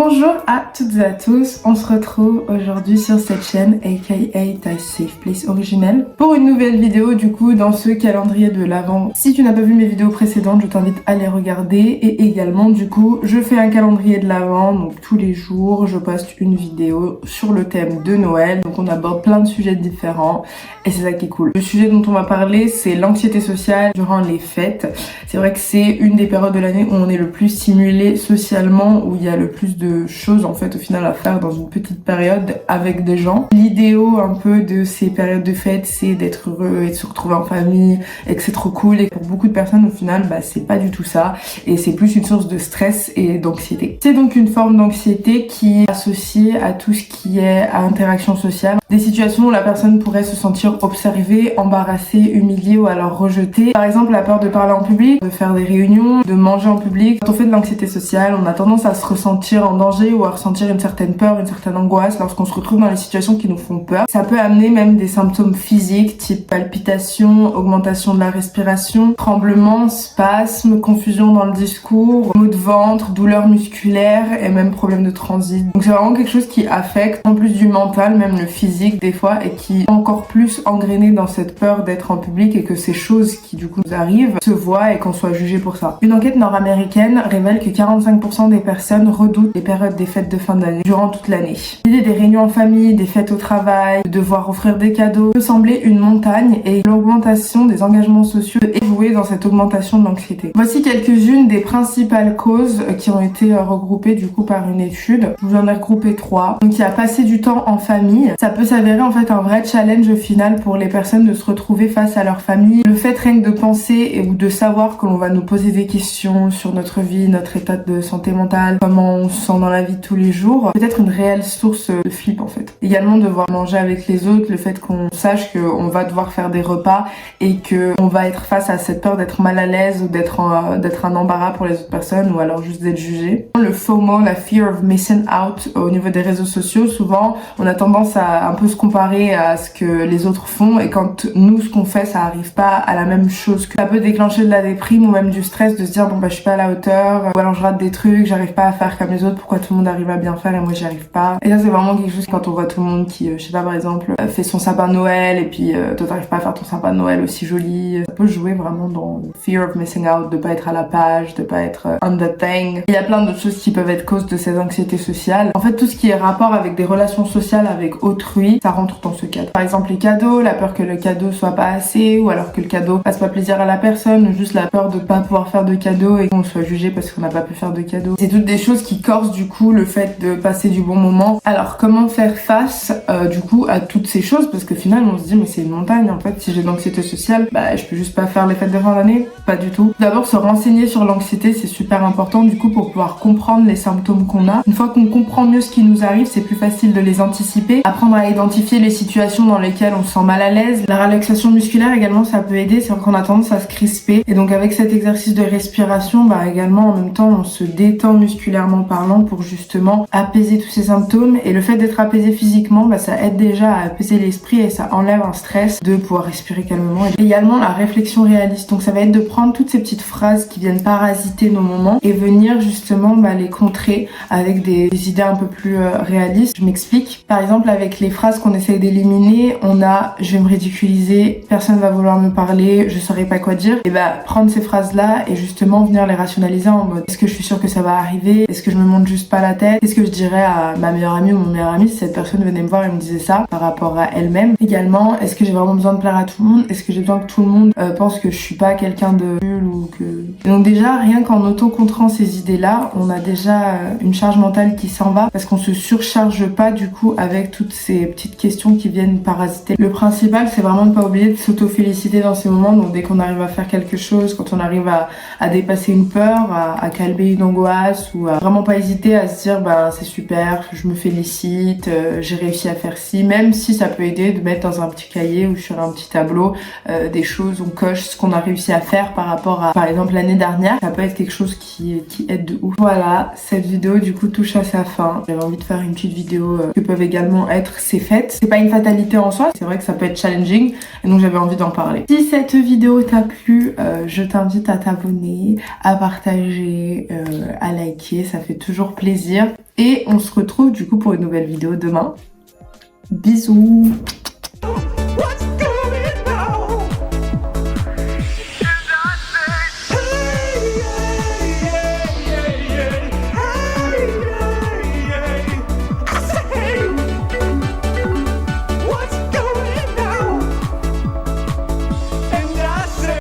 Bonjour à toutes et à tous, on se retrouve aujourd'hui sur cette chaîne aka ta safe place originelle pour une nouvelle vidéo du coup dans ce calendrier de l'Avent. Si tu n'as pas vu mes vidéos précédentes, je t'invite à les regarder et également du coup je fais un calendrier de l'Avent, donc tous les jours je poste une vidéo sur le thème de Noël, donc on aborde plein de sujets différents et c'est ça qui est cool. Le sujet dont on va parler c'est l'anxiété sociale durant les fêtes. C'est vrai que c'est une des périodes de l'année où on est le plus stimulé socialement, où il y a le plus de choses en fait au final à faire dans une petite période avec des gens. L'idéal un peu de ces périodes de fête c'est d'être heureux et de se retrouver en famille et que c'est trop cool, et pour beaucoup de personnes au final c'est pas du tout ça et c'est plus une source de stress et d'anxiété. C'est donc une forme d'anxiété qui est associée à tout ce qui est à interaction sociale, des situations où la personne pourrait se sentir observée, embarrassée, humiliée ou alors rejetée. Par exemple la peur de parler en public, de faire des réunions, de manger en public. Quand on fait de l'anxiété sociale, on a tendance à se ressentir en danger ou à ressentir une certaine peur, une certaine angoisse lorsqu'on se retrouve dans les situations qui nous font peur. Ça peut amener même des symptômes physiques type palpitations, augmentation de la respiration, tremblements, spasmes, confusion dans le discours, maux de ventre, douleurs musculaires et même problèmes de transit. Donc c'est vraiment quelque chose qui affecte en plus du mental, même le physique des fois, et qui est encore plus engrainé dans cette peur d'être en public et que ces choses qui du coup nous arrivent se voient et qu'on soit jugé pour ça. Une enquête nord-américaine révèle que 45% des personnes redoutent les périodes des fêtes de fin d'année durant toute l'année. L'idée des réunions en famille, des fêtes au travail, de devoir offrir des cadeaux peut sembler une montagne, et l'augmentation des engagements sociaux est jouée dans cette augmentation de l'anxiété. Voici quelques-unes des principales causes qui ont été regroupées du coup par une étude. Je vous en ai regroupé 3. Donc il y a passer du temps en famille. Ça peut s'avérer en fait un vrai challenge au final pour les personnes de se retrouver face à leur famille. Le fait rien que de penser ou de savoir que l'on va nous poser des questions sur notre vie, notre état de santé mentale, comment on se sent dans la vie de tous les jours, peut être une réelle source de flip en fait. Également devoir manger avec les autres, le fait qu'on sache qu'on va devoir faire des repas et qu'on va être face à cette peur d'être mal à l'aise ou d'être un embarras pour les autres personnes ou alors juste d'être jugé. Le FOMO, la fear of missing out au niveau des réseaux sociaux, souvent on a tendance à un peu se comparer à ce que les autres font, et quand nous ce qu'on fait ça arrive pas à la même chose, que ça peut déclencher de la déprime ou même du stress de se dire bon je suis pas à la hauteur, ou alors je rate des trucs, j'arrive pas à faire comme les autres, pourquoi tout le monde arrive à bien faire et moi j'y arrive pas. Et ça c'est vraiment quelque chose quand on voit tout le monde qui je sais pas par exemple fait son sapin de Noël et puis toi t'arrives pas à faire ton sapin de Noël aussi joli, ça peut jouer vraiment dans fear of missing out, de pas être à la page, de pas être on the thing. Il y a plein d'autres choses qui peuvent être cause de ces anxiétés sociales. En fait tout ce qui est rapport avec des relations sociales avec autrui, ça rentre dans ce cadre. Par exemple les cadeaux, la peur que le cadeau soit pas assez, ou alors que le cadeau fasse pas plaisir à la personne, ou juste la peur de pas pouvoir faire de cadeaux et qu'on soit jugé parce qu'on n'a pas pu faire de cadeaux. C'est toutes des choses qui corsent du coup le fait de passer du bon moment. Alors comment faire face du coup à toutes ces choses, parce que finalement on se dit mais c'est une montagne en fait, si j'ai de l'anxiété sociale, je peux juste pas faire les fêtes de fin d'année? Pas du tout. D'abord se renseigner sur l'anxiété, c'est super important du coup pour pouvoir comprendre les symptômes qu'on a. Une fois qu'on comprend mieux ce qui nous arrive, c'est plus facile de les anticiper, apprendre à identifier les situations dans lesquelles on se sent mal à l'aise. La relaxation musculaire également ça peut aider, c'est qu'on a tendance à se crisper, et donc avec cet exercice de respiration également en même temps on se détend musculairement parlant pour justement apaiser tous ces symptômes, et le fait d'être apaisé physiquement ça aide déjà à apaiser l'esprit et ça enlève un stress de pouvoir respirer calmement. Et également la réflexion réaliste, donc ça va être de prendre toutes ces petites phrases qui viennent parasiter nos moments et venir justement les contrer avec des idées un peu plus réalistes. Je m'explique. Par exemple avec les phrases qu'on essaye d'éliminer, on a je vais me ridiculiser, personne va vouloir me parler, je saurais pas quoi dire. Et prendre ces phrases là et justement venir les rationaliser en mode est-ce que je suis sûre que ça va arriver, est-ce que je me monte juste pas la tête, qu'est-ce que je dirais à ma meilleure amie ou mon meilleur ami si cette personne venait me voir et me disait ça par rapport à elle-même. Également est-ce que j'ai vraiment besoin de plaire à tout le monde, est-ce que j'ai besoin que tout le monde pense que je suis pas quelqu'un de nul ou que... Et donc déjà rien qu'en auto-contrant ces idées là on a déjà une charge mentale qui s'en va, parce qu'on se surcharge pas du coup avec toutes ces petites questions qui viennent parasiter. Le principal c'est vraiment de pas oublier de s'auto-féliciter dans ces moments, donc dès qu'on arrive à faire quelque chose, quand on arrive à dépasser une peur, à calmer une angoisse, ou à vraiment pas hésiter à se dire c'est super, je me félicite, j'ai réussi à faire ci, même si ça peut aider de mettre dans un petit cahier ou sur un petit tableau des choses, on coche ce qu'on a réussi à faire par rapport à par exemple l'année dernière, ça peut être quelque chose qui aide de ouf. Voilà, cette vidéo du coup touche à sa fin. J'avais envie de faire une petite vidéo que peuvent également être ces fêtes. C'est pas une fatalité en soi, c'est vrai que ça peut être challenging et donc j'avais envie d'en parler. Si cette vidéo t'a plu, je t'invite à t'abonner, à partager, à liker, ça fait toujours plaisir. Et on se retrouve du coup pour une nouvelle vidéo demain. Bisous!